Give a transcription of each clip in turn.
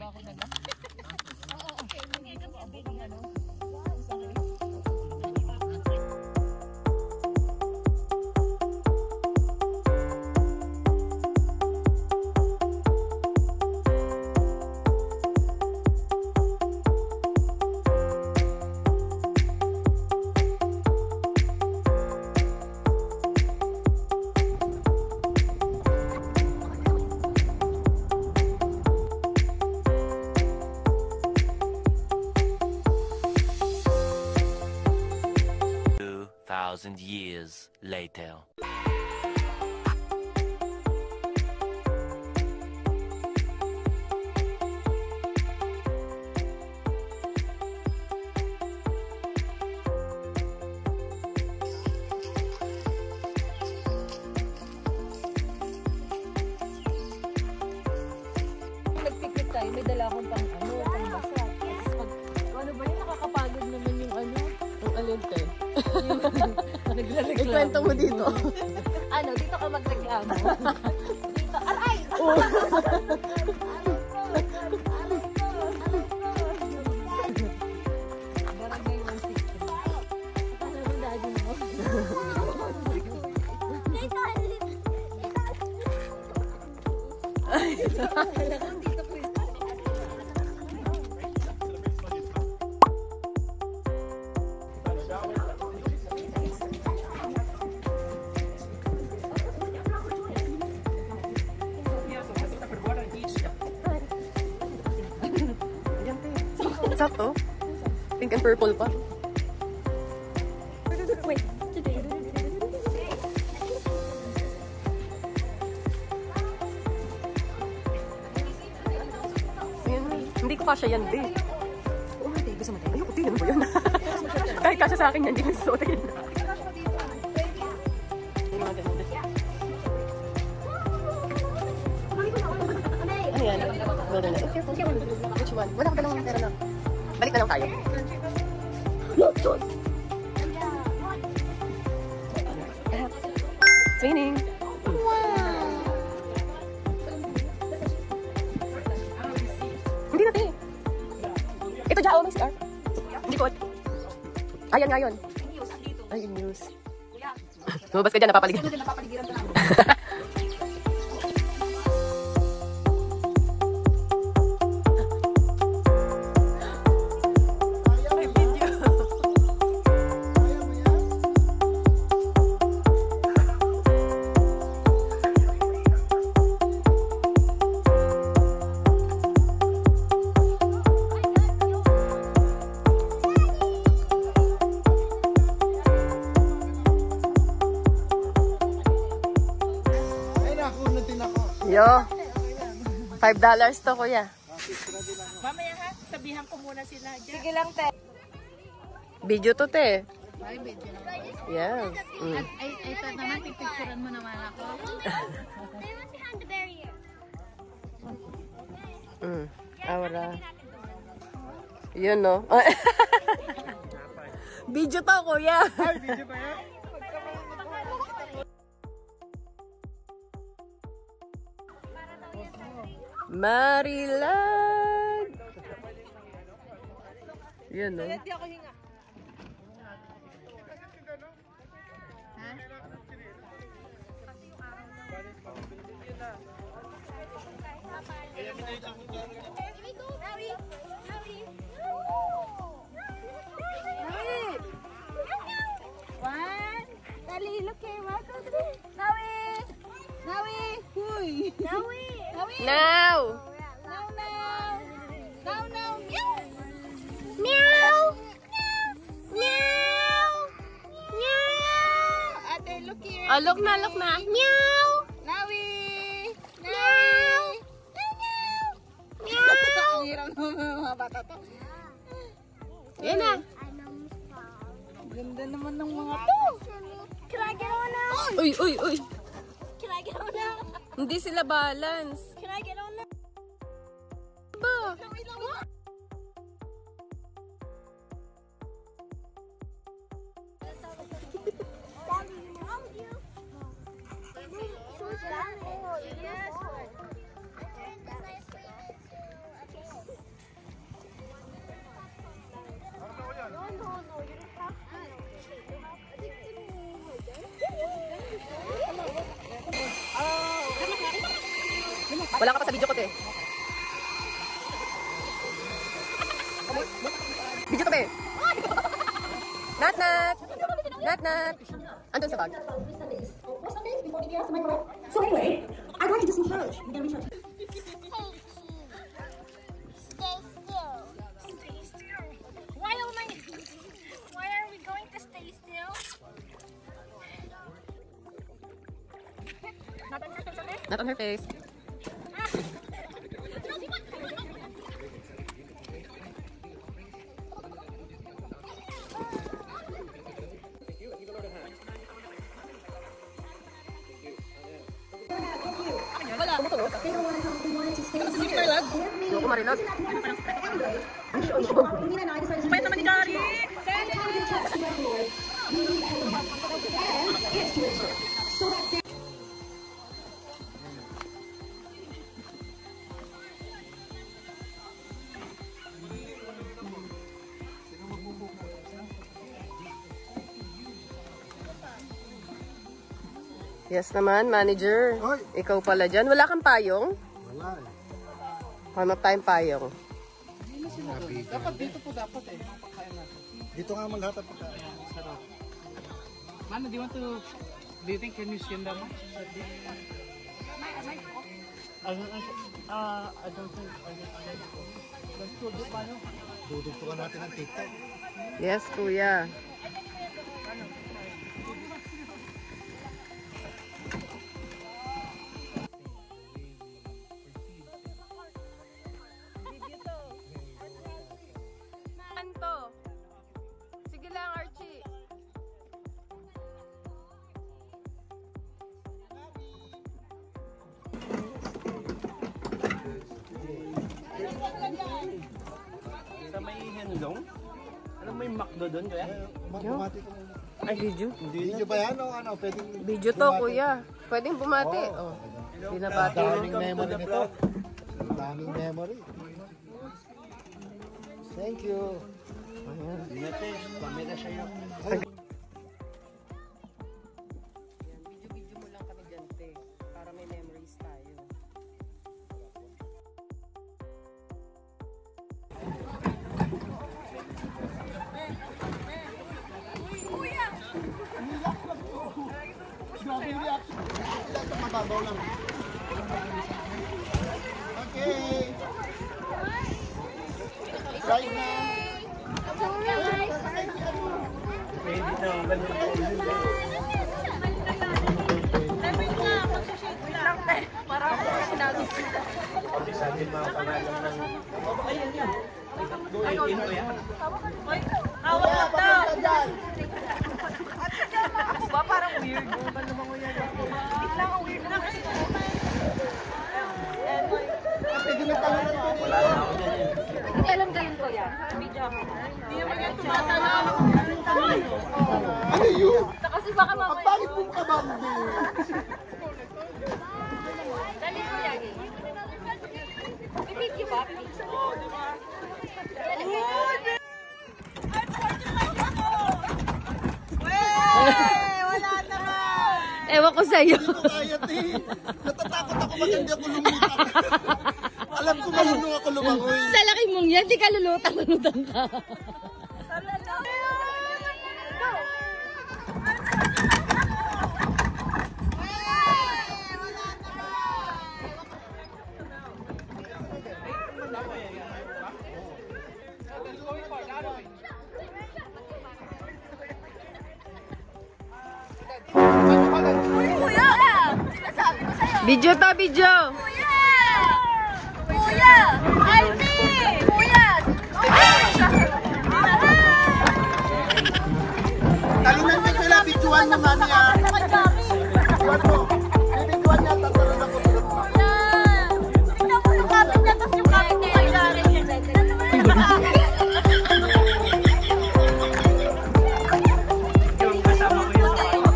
ba ako na lang? Oo. Ano? 2,000 years later. Nagpikit tayo, may dala akong pang basa. Ano ba yun? Nakakapagod naman yung yung alente. Ikwento mo dito. Dito ka magreklamo. Dito, aray! Barangay 160. Ano mo daddy mo? Dito po. Sakto. Pink and purple pa. Wait. Hindi ko kasya yan, di. Oh, hindi. Gusto mo tayo. Ayoko, di. Ano ba yun? Kahit kasya sa akin yan, hindi ko susuotin. Ayan. Wilderness. Which one? Wala ko ba ng pera na? Balik na lang tayo. It's raining. Hindi natin. Ito dyan, oh, may scar. Hindi ko. Ayan nga yun. Ay, news. Lumabas ka dyan, napapaligiran. Yo, $5 to, kuya. Mamaya ha, sabihan ko muna sila. Sige lang, te. Video to, te. Ay, video naman. Yes. At ito naman, pipicturean mo naman ako. Aura. Yun, no? Video to, kuya. Ay, video ba yan? Marilag. Yun, no? Hindi ako hinga. One. Dali, look here. Welcome to Nawi. Nawi. Huy. Nawi. Nawi. Now. Now, now. Now, now. Meow. Meow. Meow. Meow. Ate, look here. Oh, look na, look na. Meow. Nawi. Meow. Meow. Ang hirap ng mga bata to. Yan na. Ganda naman ng mga to. Can I get on now? Uy, uy, uy. Can I get on now? Hindi sila balance. Can I get on now? Ba? Wala ka pa sa video ko, te. Video to, be. Nat, Nat. Nat, Nat. Andun sa bag. So anyway, I'd like to do some challenge. You're gonna reach out. Stay still. Why are we going to stay still? Not on her face, okay? Not on her face. Wala. Hindi ako marilag. Pwede naman ni Gary. Yes naman, manager. Hoy. Ikaw pala dyan. Wala kang payong? Wala eh. Hanap tayong payong. Dapat dito po dapat eh. Dito nga lahat ang pagkain. Sarap. Mano, do you think can you skin them? I don't think. Let's do it, Mano. Dudugtukan natin ang TikTok. Yes, kuya. Anto. Sige lang, Archie. Sa may Henlong? Ano may McDo doon, kuya? Bumati ko muna. Ay, video. Video ba yan o ano? Pwedeng Video to, kuya. Pwedeng bumati. Oh. Binabati mo. daming memory nito. Daming memory. Thank you. Nete, pamela siya yun. Video-video mo lang kami dyan, te. Para may memories tayo. Mababaw lang. Okay. Right na. Ako ba? Parang weird. Biglang ang weird na kasi. Hindi alam ganun ko yan. Video ako. Hindi naman yan tumatalaw. Ano yun? Kasi baka mamaya. Ang pangit mong kabambi. Dali ko yan eh. Bibigyo ba? Oo, di ba? Ewan ko sa'yo. Hindi ko kaya, te. Natatakot ako pag hindi ako lumutang. Alam ko marunong ako lumangoy. Sa laki mong yan, di ka lulutang-lutang ka. Kuya! Sinasabi ko sa'yo. Video to, video. Kuya! Kuya! Almi! Kuya! Talunan mo sila, bituan mo mami ah. Bituan mo. Bibituan niya, tatalon ako. Kuya! Tingnan mo yung kapit niya, tapos yung kapit niya kay Gary.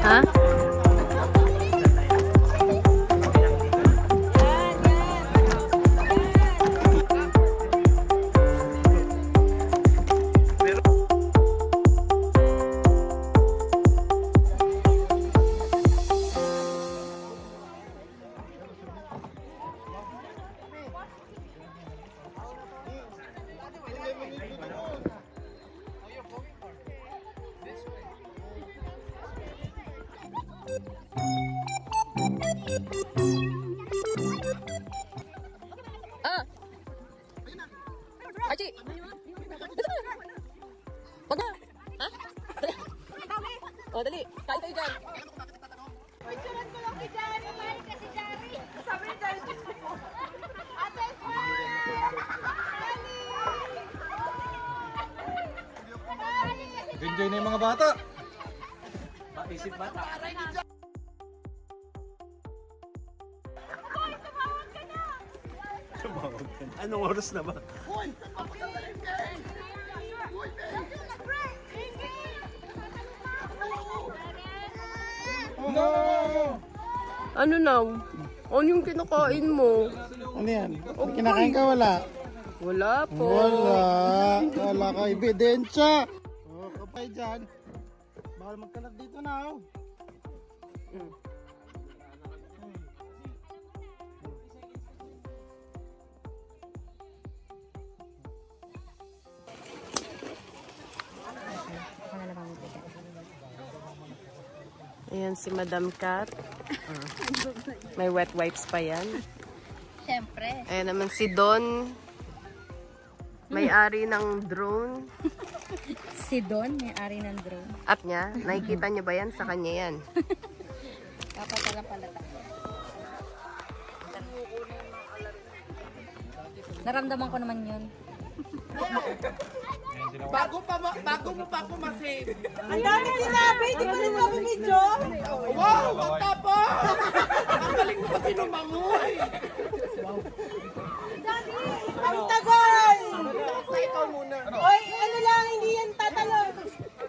Ha? Archie! Wag na! Ha? O, dali. Kain tayo dyan. Picturean ko lang si Jari. Mahal ka si Jari. Sabi ni Jari. Ate Enjoy na yung mga bata. Isip bata. Tumawag ka na. Anong oras na ba? Ano na? Ano yung kinakain mo? Ano yan? Kinakain ka wala? Wala po. Wala ka ebidensya. O, kapay dyan. Bawal magkalat dito na. Ayan si Madam Cat. May wet wipes pa yan. Siyempre. Ayan naman si Don. May-ari ng drone. Si Don, may-ari ng drone. At niya, nakikita niyo ba yan? Sa kanya yan. Kapatala pala. Naramdaman ko naman yun. Bago mo pa ako masave. Ang dami sinabi, di ba rin kami medyo? Wow! Ang tapos! Ang galing mo kasi lumangoy! Ang tagal! Ikaw muna. Oy, ano lang, hindi yan tatalon.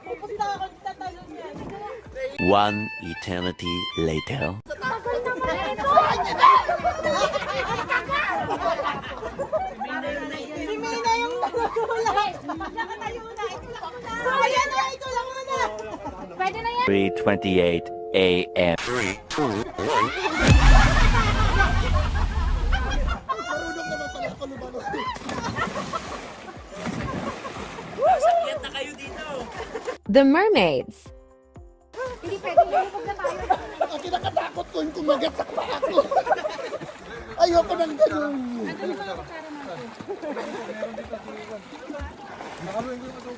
Pupusta ako, tatalon yan. One eternity later. Si Mina yung natutulak. Nakatayo na, ito lang muna. Ayan na, ito lang muna. Pwede na yan. 3:28 a.m. Marunong naman pala ako lumangoy. The Mermaids. Hindi pwede, lumubog na tayo. Ang kinakatakot ko yung kumagat sa paa ko. Ayoko nang ganun.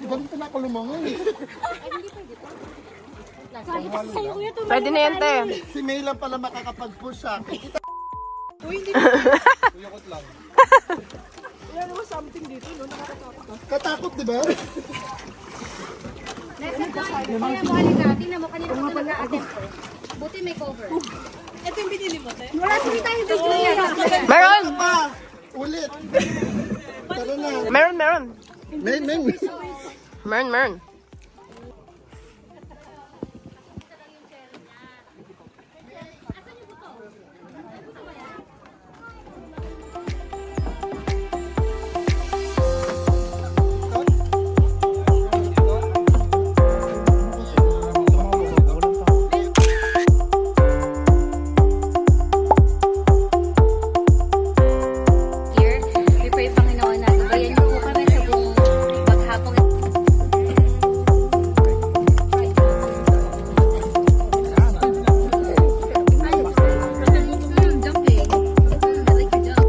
Ganito na ako lumangoy. Pwede na yan, te. Si May lang pala makakapag-push siya. Katakot, di ba? Kaya mo halika, tingnan mo kanina ko nag-a-attempt ko. Buti may cover. Ito yung binili mo, te. Wala, hindi tayo bigla yan. Meron! Pa! Ulit! Tara na. Meron. May. Meron. We pray, Panginoon, na gabayan niyo po kami sa buong paghapong. Jumping. I like your jump.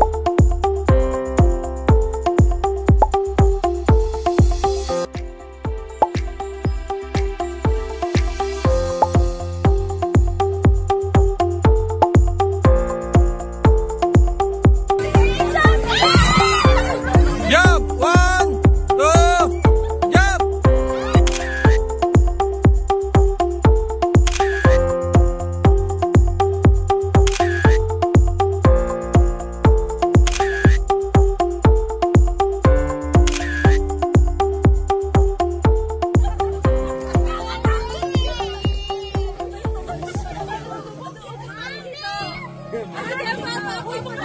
Jump! 1, 2, jump!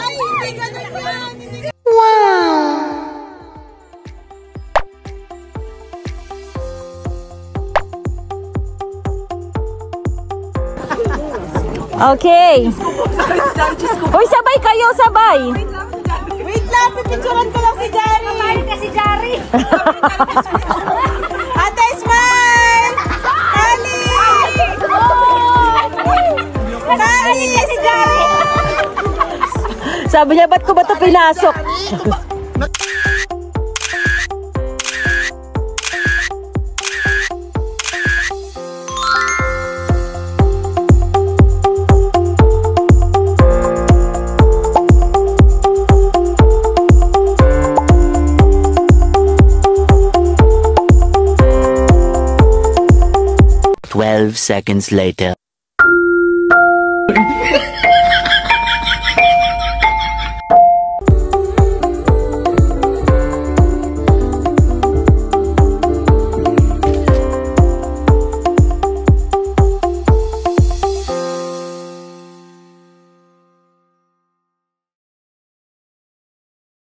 Ay, hindi ganun yan. Okay. Hoy, sabay kayo, sabay. Wait lang, pipicturean ko lang si Jari. Mahal ka si Jari. Ate, smile! Ali! Mahal ka si Jari. Sabi niya, ba't ko ba ito pinasok? 12 seconds later.